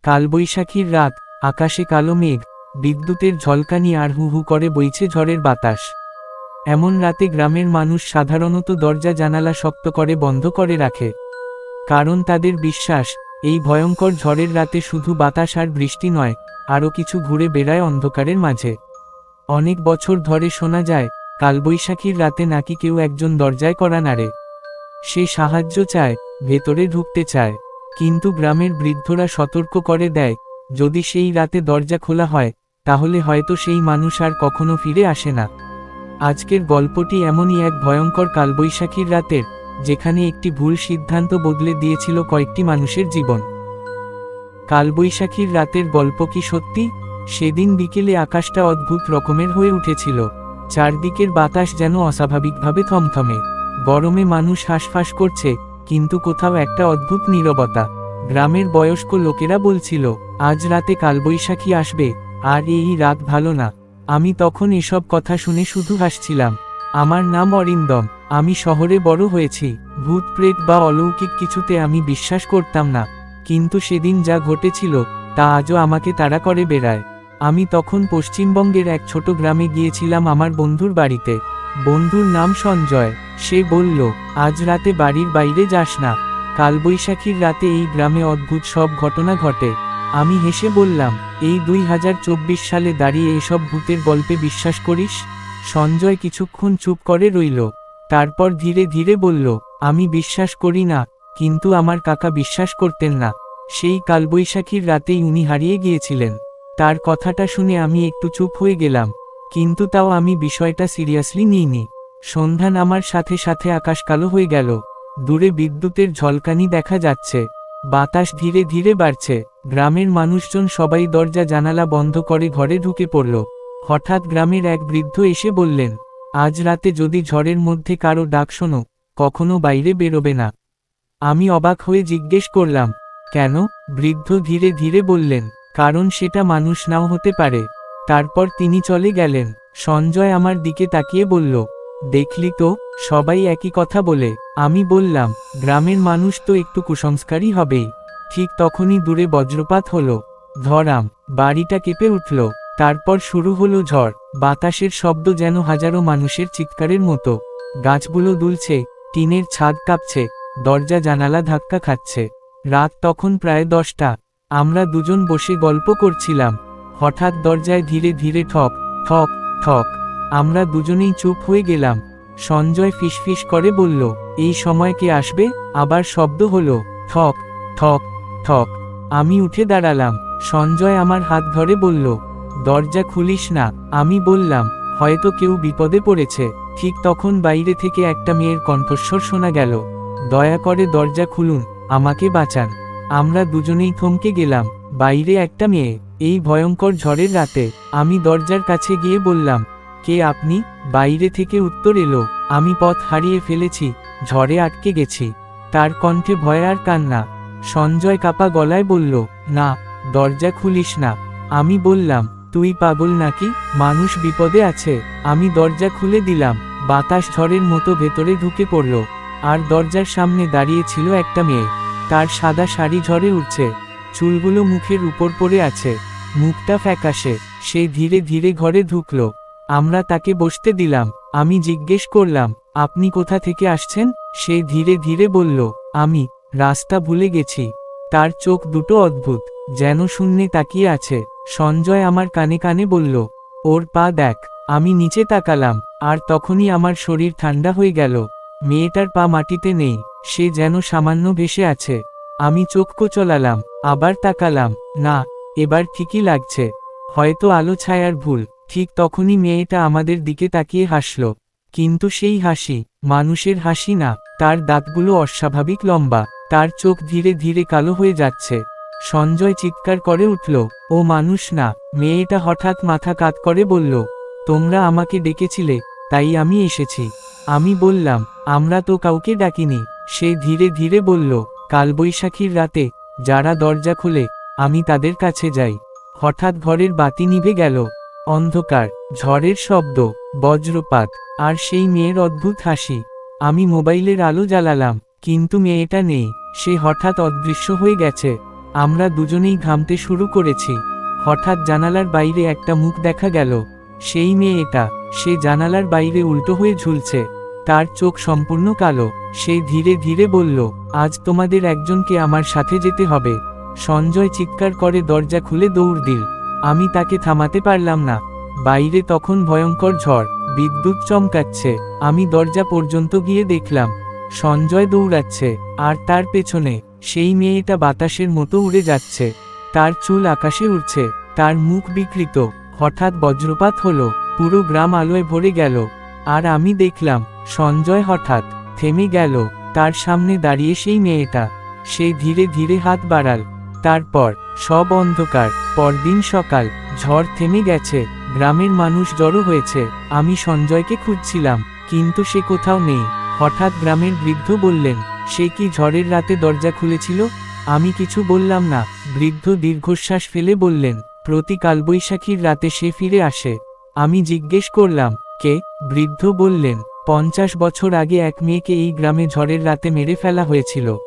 কালবৈশাখীর রাত, আকাশে কালো মেঘ, বিদ্যুতের ঝলকানি আর হু হু করে বইছে ঝড়ের বাতাস। এমন রাতে গ্রামের মানুষ সাধারণত দরজা জানালা শক্ত করে বন্ধ করে রাখে। কারণ তাদের বিশ্বাস, এই ভয়ঙ্কর ঝড়ের রাতে শুধু বাতাস আর বৃষ্টি নয়, আরও কিছু ঘুরে বেড়ায় অন্ধকারের মাঝে। অনেক বছর ধরে শোনা যায়, কালবৈশাখীর রাতে নাকি কেউ একজন দরজায় কড়া নাড়ে। সে সাহায্য চায়, ভেতরে ঢুকতে চায়। কিন্তু গ্রামের বৃদ্ধরা সতর্ক করে দেয়, যদি সেই রাতে দরজা খোলা হয়, তাহলে হয়তো সেই মানুষ আর কখনো ফিরে আসে না। আজকের গল্পটি এমনই এক ভয়ঙ্কর কালবৈশাখীর রাতের, যেখানে একটি ভুল সিদ্ধান্ত বদলে দিয়েছিল কয়েকটি মানুষের জীবন। কালবৈশাখীর রাতের গল্প কি সত্যি? সেদিন বিকেলে আকাশটা অদ্ভুত রকমের হয়ে উঠেছিল। চারদিকের বাতাস যেন অস্বাভাবিকভাবে থমথমে। গরমে মানুষ হাঁসফাঁস করছে, কিন্তু কোথাও একটা অদ্ভুত নীরবতা। গ্রামের বয়স্ক লোকেরা বলছিল, আজ রাতে কালবৈশাখী আসবে, আর এই রাত ভালো না। আমি তখন এসব কথা শুনে শুধু হাসছিলাম। আমার নাম অরিন্দম, আমি শহরে বড় হয়েছি। ভূত প্রেত বা অলৌকিক কিছুতে আমি বিশ্বাস করতাম না। কিন্তু সেদিন যা ঘটেছিল, তা আজও আমাকে তাড়া করে বেড়ায়। আমি তখন পশ্চিমবঙ্গের এক ছোট গ্রামে গিয়েছিলাম আমার বন্ধুর বাড়িতে। বন্ধুর নাম সঞ্জয়। সে বলল, আজ রাতে বাড়ির বাইরে যাস না। কালবৈশাখীর রাতে এই গ্রামে অদ্ভুত সব ঘটনা ঘটে। আমি হেসে বললাম, এই 2024 সালে দাঁড়িয়ে এসব ভূতের গল্পে বিশ্বাস করিস? সঞ্জয় কিছুক্ষণ চুপ করে রইল। তারপর ধীরে ধীরে বলল, আমি বিশ্বাস করি না, কিন্তু আমার কাকা বিশ্বাস করতেন না। সেই কালবৈশাখীর রাতেই উনি হারিয়ে গিয়েছিলেন। তার কথাটা শুনে আমি একটু চুপ হয়ে গেলাম, কিন্তু তাও আমি বিষয়টা সিরিয়াসলি নিইনি। সন্ধ্যা নামার সাথে সাথে আকাশ কালো হয়ে গেল। দূরে বিদ্যুতের ঝলকানি দেখা যাচ্ছে। বাতাস ধীরে ধীরে বাড়ছে। গ্রামের মানুষজন সবাই দরজা জানালা বন্ধ করে ঘরে ঢুকে পড়ল। হঠাৎ গ্রামের এক বৃদ্ধ এসে বললেন, আজ রাতে যদি ঝড়ের মধ্যে কারো ডাক শোনো, কখনো বাইরে বেরোবে না। আমি অবাক হয়ে জিজ্ঞেস করলাম, কেন? বৃদ্ধ ধীরে ধীরে বললেন, কারণ সেটা মানুষ নাও হতে পারে। তারপর তিনি চলে গেলেন। সঞ্জয় আমার দিকে তাকিয়ে বলল, দেখলি তো, সবাই একই কথা বলে। আমি বললাম, গ্রামের মানুষ তো একটু কুসংস্কারই হবেই। ঠিক তখনই দূরে বজ্রপাত হলো। ধরাম, বাড়িটা কেঁপে উঠল। তারপর শুরু হলো ঝড়। বাতাসের শব্দ যেন হাজারো মানুষের চিৎকারের মতো। গাছগুলো দুলছে, টিনের ছাদ কাঁপছে, দরজা জানালা ধাক্কা খাচ্ছে। রাত তখন প্রায় 10টা। আমরা দুজন বসে গল্প করছিলাম। হঠাৎ দরজায় ধীরে ধীরে ঠক ঠক ঠক। আমরা দুজনেই চুপ হয়ে গেলাম। সঞ্জয় ফিসফিস করে বলল, এই সময় কে আসবে? আবার শব্দ হলো, ঠক ঠক ঠক। আমি উঠে দাঁড়ালাম। সঞ্জয় আমার হাত ধরে বলল, দরজা খুলিস না। আমি বললাম, হয়তো কেউ বিপদে পড়েছে। ঠিক তখন বাইরে থেকে একটা মেয়ের কণ্ঠস্বর শোনা গেল, দয়া করে দরজা খুলুন, আমাকে বাঁচান। আমরা দুজনেই থমকে গেলাম। বাইরে একটা মেয়ে, এই ভয়ঙ্কর ঝড়ের রাতে। আমি দরজার কাছে গিয়ে বললাম, কে আপনি? বাইরে থেকে উত্তর এলো, আমি পথ হারিয়ে ফেলেছি, ঝড়ে আটকে গেছি। তার কণ্ঠে ভয় আর কান্না। সঞ্জয় কাপা গলায় বলল, না, দরজা খুলিস না। আমি বললাম, তুই পাগল নাকি? মানুষ বিপদে আছে। আমি দরজা খুলে দিলাম। বাতাস ঝড়ের মতো ভেতরে ঢুকে পড়ল। আর দরজার সামনে দাঁড়িয়ে ছিল একটা মেয়ে। তার সাদা শাড়ি ঝড়ে উঠছে, চুলগুলো মুখের উপর পড়ে আছে, মুখটা ফ্যাকাশে। সে ধীরে ধীরে ঘরে ঢুকল। আমরা তাকে বসতে দিলাম। আমি জিজ্ঞেস করলাম, আপনি কোথা থেকে আসছেন? সে ধীরে ধীরে বলল, আমি রাস্তা ভুলে গেছি। তার চোখ দুটো অদ্ভুত, যেন শূন্যে তাকিয়ে আছে। সঞ্জয় আমার কানে কানে বলল, ওর পা দেখ। আমি নিচে তাকালাম, আর তখনই আমার শরীর ঠান্ডা হয়ে গেল। মেয়েটার পা মাটিতে নেই, সে যেন সামান্য ভেসে আছে। আমি চোখ কোচলালাম, আবার তাকালাম। না, এবার ঠিকই লাগছে। হয়তো আলো ছায়ার ভুল। ঠিক তখনই মেয়েটা আমাদের দিকে তাকিয়ে হাসল। কিন্তু সেই হাসি মানুষের হাসি না। তার দাঁতগুলো অস্বাভাবিক লম্বা। তার চোখ ধীরে ধীরে কালো হয়ে যাচ্ছে। সঞ্জয় চিৎকার করে উঠল, ও মানুষ না। মেয়েটা হঠাৎ মাথা কাত করে বলল, তোমরা আমাকে ডেকেছিলে, তাই আমি এসেছি। আমি বললাম, আমরা তো কাউকে ডাকিনি। সে ধীরে ধীরে বলল, কালবৈশাখীর রাতে যারা দরজা খোলে, আমি তাদের কাছে যাই। হঠাৎ ঘরের বাতি নিভে গেল। অন্ধকার, ঝড়ের শব্দ, বজ্রপাত, আর সেই মেয়ের অদ্ভুত হাসি। আমি মোবাইলের আলো জ্বালালাম, কিন্তু মেয়েটা নেই। সে হঠাৎ অদৃশ্য হয়ে গেছে। আমরা দুজনেই ঘামতে শুরু করেছি। হঠাৎ জানালার বাইরে একটা মুখ দেখা গেল। সেই মেয়ে এটা। সে জানালার বাইরে উল্টো হয়ে ঝুলছে। তার চোখ সম্পূর্ণ কালো। সে ধীরে ধীরে বলল, আজ তোমাদের একজনকে আমার সাথে যেতে হবে। সঞ্জয় চিৎকার করে দরজা খুলে দৌড় দিল। আমি তাকে থামাতে পারলাম না। বাইরে তখন ভয়ঙ্কর ঝড়, বিদ্যুৎ চমকাচ্ছে। আমি দরজা পর্যন্ত গিয়ে দেখলাম সঞ্জয় দৌড়াচ্ছে, আর তার পেছনে সেই মেয়েটা বাতাসের মতো উড়ে যাচ্ছে। তার চুল আকাশে উড়ছে, তার মুখ বিকৃত। হঠাৎ বজ্রপাত হলো, পুরো গ্রাম আলোয় ভরে গেল। আর আমি দেখলাম সঞ্জয় হঠাৎ থেমে গেল। তার সামনে দাঁড়িয়ে সেই মেয়েটা। সে ধীরে ধীরে হাত বাড়াল। তারপর সব অন্ধকার। পরদিন সকাল, ঝড় থেমে গেছে, গ্রামের মানুষ জড়ো হয়েছে। আমি সঞ্জয়কে খুঁজছিলাম, কিন্তু সে কোথাও নেই। হঠাৎ গ্রামের বৃদ্ধ বললেন, সে কি ঝড়ের রাতে দরজা খুলেছিল? আমি কিছু বললাম না। বৃদ্ধ দীর্ঘশ্বাস ফেলে বললেন, প্রতি কালবৈশাখীর রাতে সে ফিরে আসে। আমি জিজ্ঞেস করলাম, কে? বৃদ্ধ বললেন, 50 বছর আগে এক মেয়েকে এই গ্রামে ঝড়ের রাতে মেরে ফেলা হয়েছিল।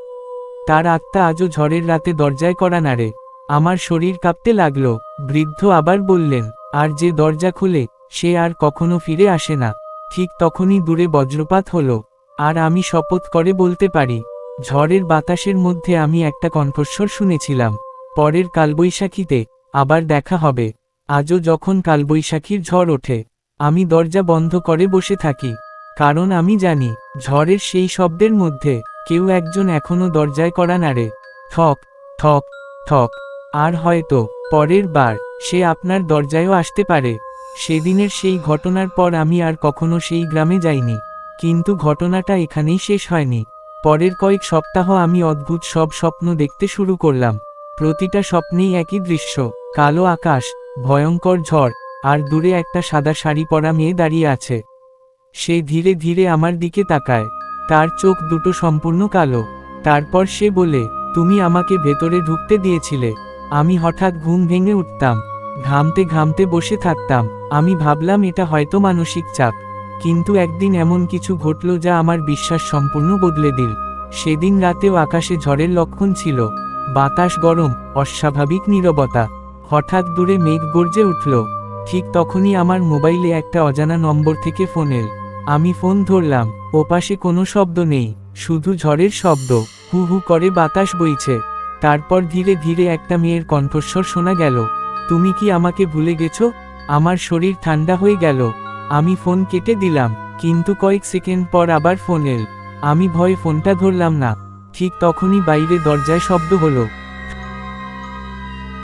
তার আত্মা আজও ঝড়ের রাতে দরজায় কড়া নাড়ে। আমার শরীর কাঁপতে লাগলো। বৃদ্ধ আবার বললেন, আর যে দরজা খুলে, সে আর কখনো ফিরে আসে না। ঠিক তখনই দূরে বজ্রপাত হলো। আর আমি শপথ করে বলতে পারি, ঝড়ের বাতাসের মধ্যে আমি একটা কণ্ঠস্বর শুনেছিলাম, পরের কালবৈশাখীতে আবার দেখা হবে। আজও যখন কালবৈশাখীর ঝড় ওঠে, আমি দরজা বন্ধ করে বসে থাকি। কারণ আমি জানি, ঝড়ের সেই শব্দের মধ্যে কেউ একজন এখনো দরজায় কড়া নাড়ে। ঠক ঠক ঠক। আর হয়তো পরের বার সে আপনার দরজায়ও আসতে পারে। সেদিনের সেই ঘটনার পর আমি আর কখনো সেই গ্রামে যাইনি। কিন্তু ঘটনাটা এখানেই শেষ হয়নি। পরের কয়েক সপ্তাহ আমি অদ্ভুত সব স্বপ্ন দেখতে শুরু করলাম। প্রতিটা স্বপ্নেই একই দৃশ্য, কালো আকাশ, ভয়ঙ্কর ঝড়, আর দূরে একটা সাদা শাড়ি পরা মেয়ে দাঁড়িয়ে আছে। সে ধীরে ধীরে আমার দিকে তাকায়। তার চোখ দুটো সম্পূর্ণ কালো। তারপর সে বলে, তুমি আমাকে ভেতরে ঢুকতে দিয়েছিলে। আমি হঠাৎ ঘুম ভেঙে উঠতাম, ঘামতে ঘামতে বসে থাকতাম। আমি ভাবলাম এটা হয়তো মানসিক চাপ। কিন্তু একদিন এমন কিছু ঘটল যা আমার বিশ্বাস সম্পূর্ণ বদলে দিল। সেদিন রাতেও আকাশে ঝড়ের লক্ষণ ছিল। বাতাস গরম, অস্বাভাবিক নীরবতা। হঠাৎ দূরে মেঘ গর্জে উঠল। ঠিক তখনই আমার মোবাইলে একটা অজানা নম্বর থেকে ফোন এল। আমি ফোন ধরলাম। ওপাশে কোনো শব্দ নেই, শুধু ঝড়ের শব্দ। হু হু করে বাতাস বইছে। তারপর ধীরে ধীরে একটা মেয়ের কণ্ঠস্বর শোনা গেল, তুমি কি আমাকে ভুলে গেছো? আমার শরীর ঠান্ডা হয়ে গেল। আমি ফোন কেটে দিলাম, কিন্তু কয়েক সেকেন্ড পর আবার ফোন এল। আমি ভয়ে ফোনটা ধরলাম না। ঠিক তখনই বাইরে দরজায় শব্দ হলো।